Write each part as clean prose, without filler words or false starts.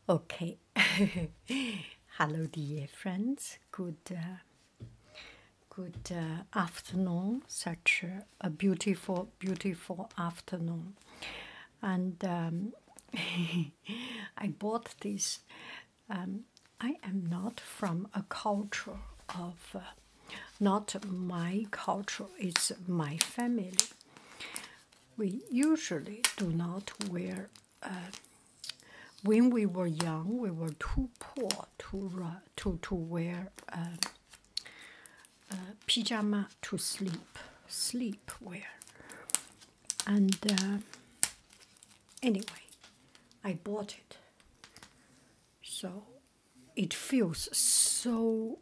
Okay. Hello, dear friends. Good afternoon. Such a beautiful, beautiful afternoon. And I bought this. I am not from a culture of, not my culture, it's my family. We usually do not wear, when we were young, we were too poor to wear pyjama to sleep wear. And anyway, I bought it. So it feels so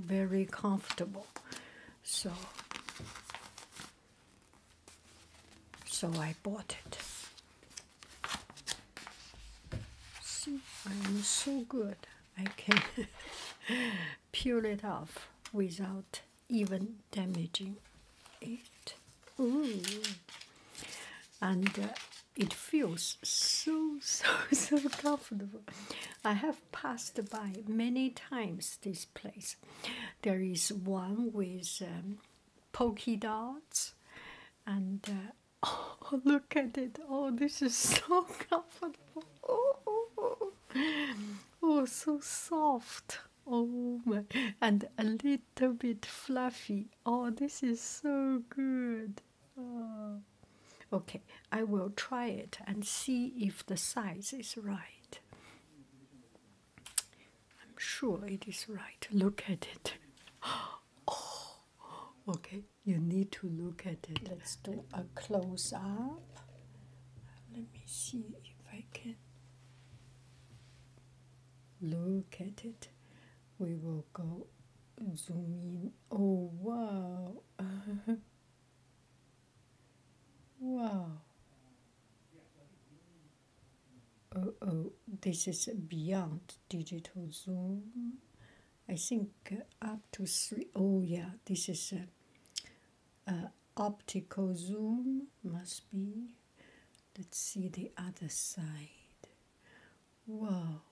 very comfortable. So I bought it. See, I am so good. I can peel it off without even damaging it. Ooh. And it feels so comfortable. I have passed by many times this place. There is one with polka dots, and oh, look at it! Oh, this is so comfortable. Oh, so soft. Oh my, and a little bit fluffy. Oh, this is so good. Oh. Okay, I will try it and see if the size is right. I'm sure it is right. Look at it. Oh, okay, you need to look at it. Let's do a close up. Let me see if I can look at it. We will go zoom in. Oh, wow. Wow. Oh, this is beyond digital zoom. I think up to 3. Oh, yeah, this is a optical zoom, must be. Let's see the other side. Wow,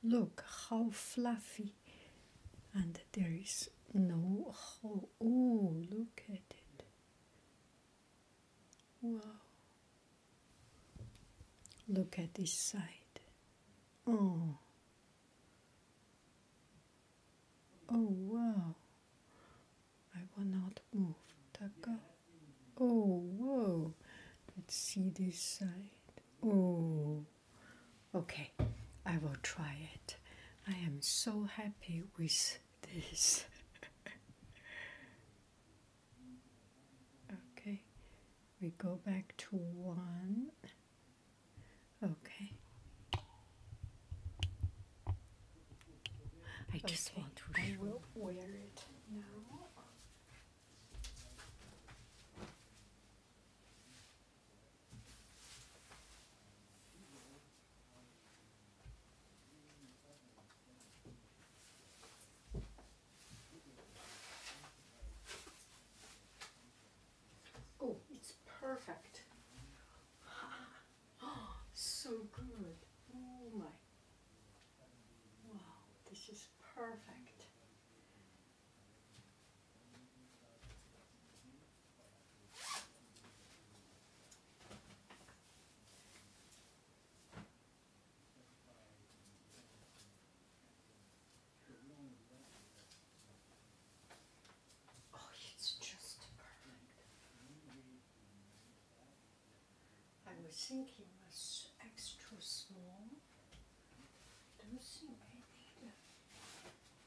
look how fluffy. And there is no hole. Oh, look at it. Wow. Look at this side. Oh. Oh, wow. I will not move. Oh, whoa. Let's see this side. Oh. Okay, I will try it. I am so happy with this. Okay, we go back to 1. Okay. I just want to show. I will wear it now. Oh, it's perfect. So good. Oh my. Wow, this is perfect. Oh, it's just perfect. I was thinking it was extra small. I don't think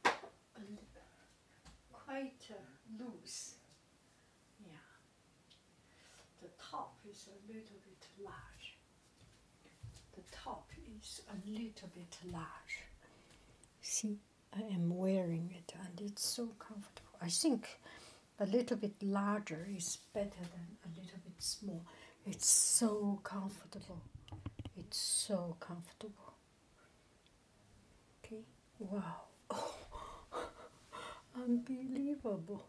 I need quite loose. Yeah. The top is a little bit large. The top is a little bit large. See, I am wearing it and it's so comfortable. I think a little bit larger is better than a little bit small. It's so comfortable. It's so comfortable. Okay, wow. Oh, unbelievable.